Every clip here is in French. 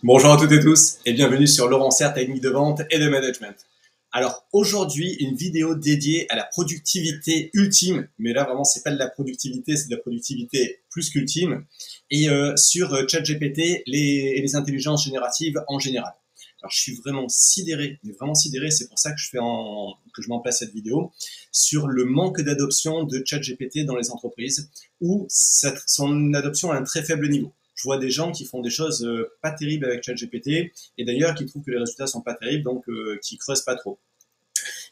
Bonjour à toutes et tous et bienvenue sur Laurent Serre, technique de vente et de management. Alors aujourd'hui, une vidéo dédiée à la productivité ultime, mais là vraiment c'est pas de la productivité, c'est de la productivité plus qu'ultime, et sur ChatGPT et les intelligences génératives en général. Alors je suis vraiment sidéré, mais vraiment sidéré, c'est pour ça que que je mets en place cette vidéo, sur le manque d'adoption de ChatGPT dans les entreprises, où son adoption à un très faible niveau. Je vois des gens qui font des choses pas terribles avec ChatGPT et d'ailleurs qui trouvent que les résultats sont pas terribles, donc qui creusent pas trop.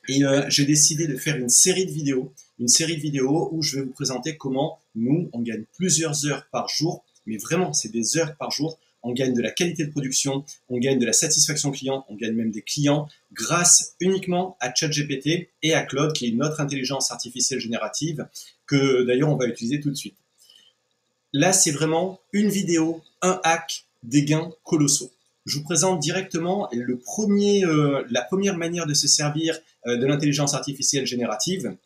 Et j'ai décidé de faire une série de vidéos où je vais vous présenter comment nous, on gagne plusieurs heures par jour, mais vraiment, c'est des heures par jour. On gagne de la qualité de production, on gagne de la satisfaction client, on gagne même des clients grâce uniquement à ChatGPT et à Claude, qui est une autre intelligence artificielle générative que d'ailleurs on va utiliser tout de suite. Là, c'est vraiment une vidéo, un hack, des gains colossaux. Je vous présente directement la première manière de se servir de l'intelligence artificielle générative,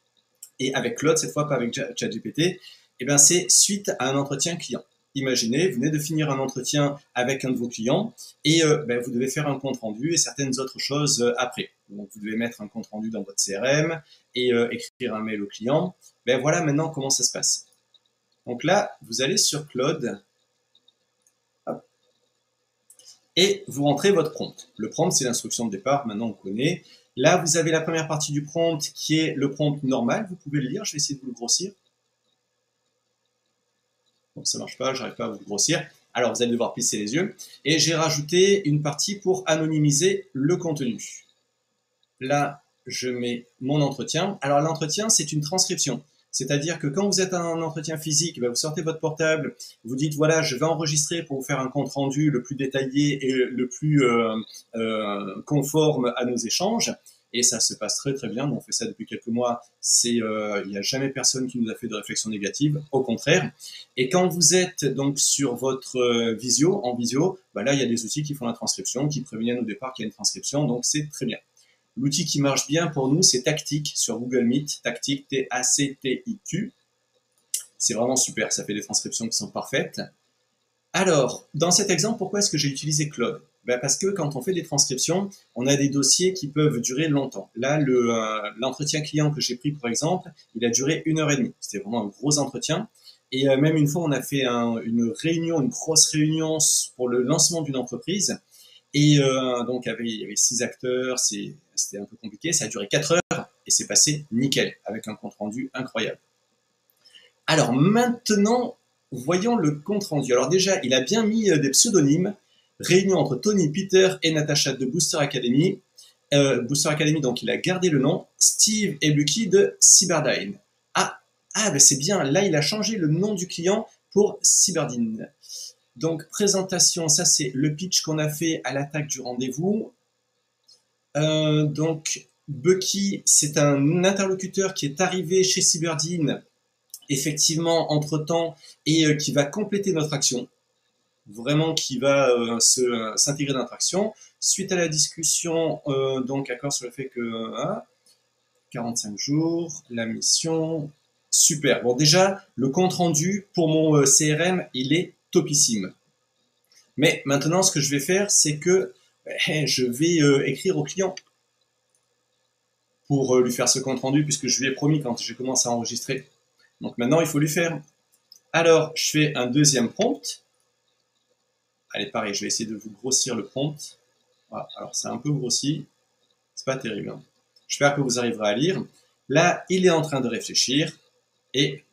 et avec Claude, cette fois pas avec ChatGPT, et bien c'est suite à un entretien client. Imaginez, vous venez de finir un entretien avec un de vos clients et vous devez faire un compte rendu et certaines autres choses après. Donc vous devez mettre un compte rendu dans votre CRM et écrire un mail au client. Ben voilà maintenant comment ça se passe. Donc là, vous allez sur Claude et vous rentrez votre prompt. Le prompt, c'est l'instruction de départ, maintenant on connaît. Là, vous avez la première partie du prompt qui est le prompt normal. Vous pouvez le lire, je vais essayer de vous le grossir. Bon, ça marche pas, j'arrive pas à vous le grossir. Alors, vous allez devoir plisser les yeux. Et j'ai rajouté une partie pour anonymiser le contenu. Là, je mets mon entretien. Alors, l'entretien, c'est une transcription. C'est-à-dire que quand vous êtes à un entretien physique, vous sortez votre portable, vous dites voilà, je vais enregistrer pour vous faire un compte rendu le plus détaillé et le plus conforme à nos échanges. Et ça se passe très très bien. On fait ça depuis quelques mois. Il n'y a jamais personne qui nous a fait de réflexion négative, au contraire. Et quand vous êtes donc sur votre en visio, là il y a des outils qui font la transcription, qui préviennent au départ qu'il y a une transcription, donc c'est très bien. L'outil qui marche bien pour nous, c'est Tactic sur Google Meet. Tactic, T-A-C-T-I-Q. C'est vraiment super, ça fait des transcriptions qui sont parfaites. Alors, dans cet exemple, pourquoi est-ce que j'ai utilisé Claude? Parce que quand on fait des transcriptions, on a des dossiers qui peuvent durer longtemps. Là, l'entretien client que j'ai pris, par exemple, il a duré 1 heure et demie. C'était vraiment un gros entretien. Et même une fois, on a fait une réunion, une grosse réunion pour le lancement d'une entreprise. Et donc, il y avait 6 acteurs, c'était un peu compliqué. Ça a duré 4 heures et c'est passé nickel, avec un compte rendu incroyable. Alors maintenant, voyons le compte rendu. Alors déjà, il a bien mis des pseudonymes. Réunion entre Tony, Peter et Natacha de Booster Academy. Booster Academy, donc il a gardé le nom. Steve et Lucky de Cyberdyne. C'est bien. Là, il a changé le nom du client pour Cyberdyne. Donc, présentation, ça c'est le pitch qu'on a fait à l'attaque du rendez-vous. Donc, Bucky, c'est un interlocuteur qui est arrivé chez Cyberdyne effectivement entre-temps et qui va compléter notre action, vraiment qui va s'intégrer dans notre action. Suite à la discussion, donc accord sur le fait que 45 jours, la mission, super. Bon déjà, le compte rendu pour mon CRM, il est topissime. Mais maintenant, ce que je vais faire, c'est que je vais écrire au client pour lui faire ce compte rendu, puisque je lui ai promis quand j'ai commencé à enregistrer. Donc maintenant, il faut lui faire. Alors, je fais un deuxième prompt. Allez, pareil, je vais essayer de vous grossir le prompt. Voilà, alors c'est un peu grossi, c'est pas terrible. Hein. J'espère que vous arriverez à lire. Là, il est en train de réfléchir et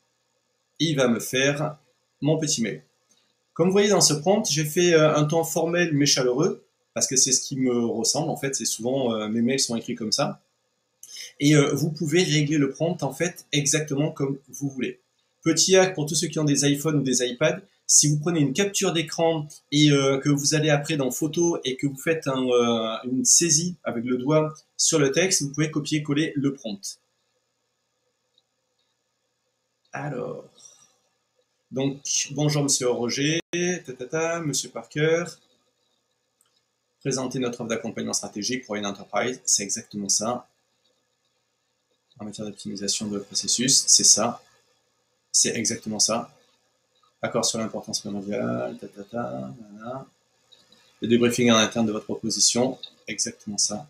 il va me faire mon petit mail. Comme vous voyez dans ce prompt, j'ai fait un ton formel mais chaleureux, parce que c'est ce qui me ressemble. En fait, c'est souvent mes mails sont écrits comme ça. Et vous pouvez régler le prompt en fait exactement comme vous voulez. Petit hack pour tous ceux qui ont des iPhones ou des iPads, si vous prenez une capture d'écran et que vous allez après dans photo et que vous faites une saisie avec le doigt sur le texte, vous pouvez copier-coller le prompt. Alors, donc bonjour Monsieur Roger, Monsieur Parker, présenter notre offre d'accompagnement stratégique pour une entreprise, c'est exactement ça. En matière d'optimisation de processus, c'est ça. C'est exactement ça. Accord sur l'importance mondiale, Le débriefing en interne de votre proposition, exactement ça.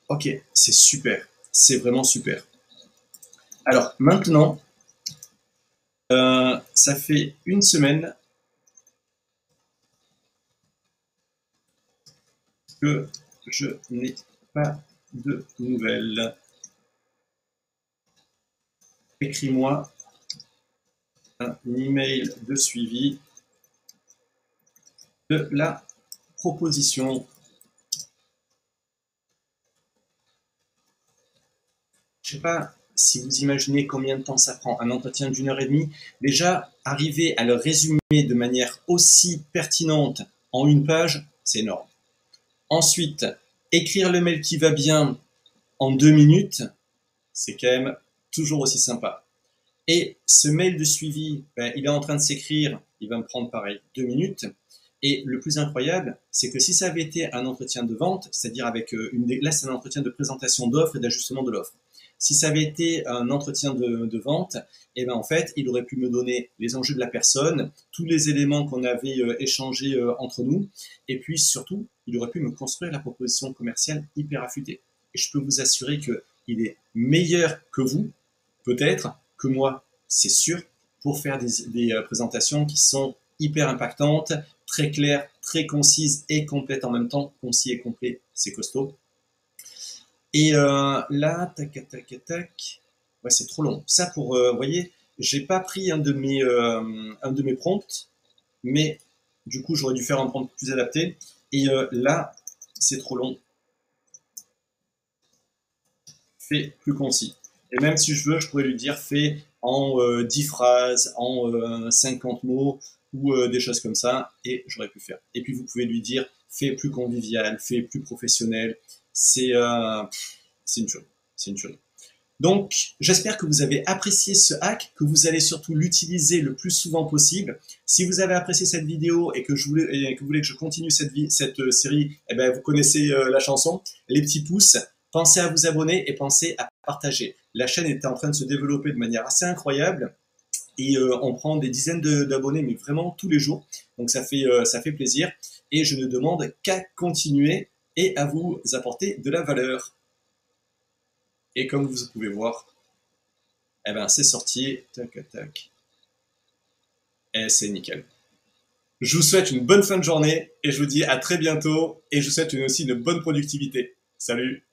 Ok, c'est super, c'est vraiment super. Alors maintenant, ça fait une semaine que je n'ai pas de nouvelles. Écris-moi un email de suivi de la proposition. Je ne sais pas si vous imaginez combien de temps ça prend, un entretien d'une heure et demie. Déjà, arriver à le résumer de manière aussi pertinente en une page, c'est énorme. Ensuite, écrire le mail qui va bien en 2 minutes, c'est quand même toujours aussi sympa. Et ce mail de suivi, ben, il est en train de s'écrire, il va me prendre pareil 2 minutes. Et le plus incroyable, c'est que si ça avait été un entretien de vente, c'est-à-dire avec là c'est un entretien de présentation d'offres et d'ajustement de l'offre. Si ça avait été un entretien de vente, et ben en fait, il aurait pu me donner les enjeux de la personne, tous les éléments qu'on avait échangés entre nous, et puis surtout, il aurait pu me construire la proposition commerciale hyper affûtée. Et je peux vous assurer qu'il est meilleur que vous, peut-être, que moi, c'est sûr, pour faire des présentations qui sont hyper impactantes, très claires, très concises et complètes en même temps. Concis et complet, c'est costaud. Et là, tac, tac, tac, ouais, c'est trop long. Ça pour, vous voyez, j'ai pas pris un de mes prompts, mais du coup, j'aurais dû faire un prompt plus adapté. Et là, c'est trop long. Fais plus concis. Et même si je veux, je pourrais lui dire fais en 10 phrases, en 50 mots, ou des choses comme ça, et j'aurais pu faire. Et puis vous pouvez lui dire fais plus convivial, fais plus professionnel. C'est une tuerie. C'est une tuerie. Donc, j'espère que vous avez apprécié ce hack, que vous allez surtout l'utiliser le plus souvent possible. Si vous avez apprécié cette vidéo et que, que vous voulez que je continue cette série, eh ben, vous connaissez la chanson, les petits pouces. Pensez à vous abonner et pensez à partager. La chaîne est en train de se développer de manière assez incroyable et on prend des dizaines d'abonnés, mais vraiment tous les jours. Donc ça fait plaisir et je ne demande qu'à continuer et à vous apporter de la valeur. Et comme vous pouvez voir, eh ben, c'est sorti, tac, tac, et c'est nickel. Je vous souhaite une bonne fin de journée et je vous dis à très bientôt et je vous souhaite aussi une bonne productivité. Salut!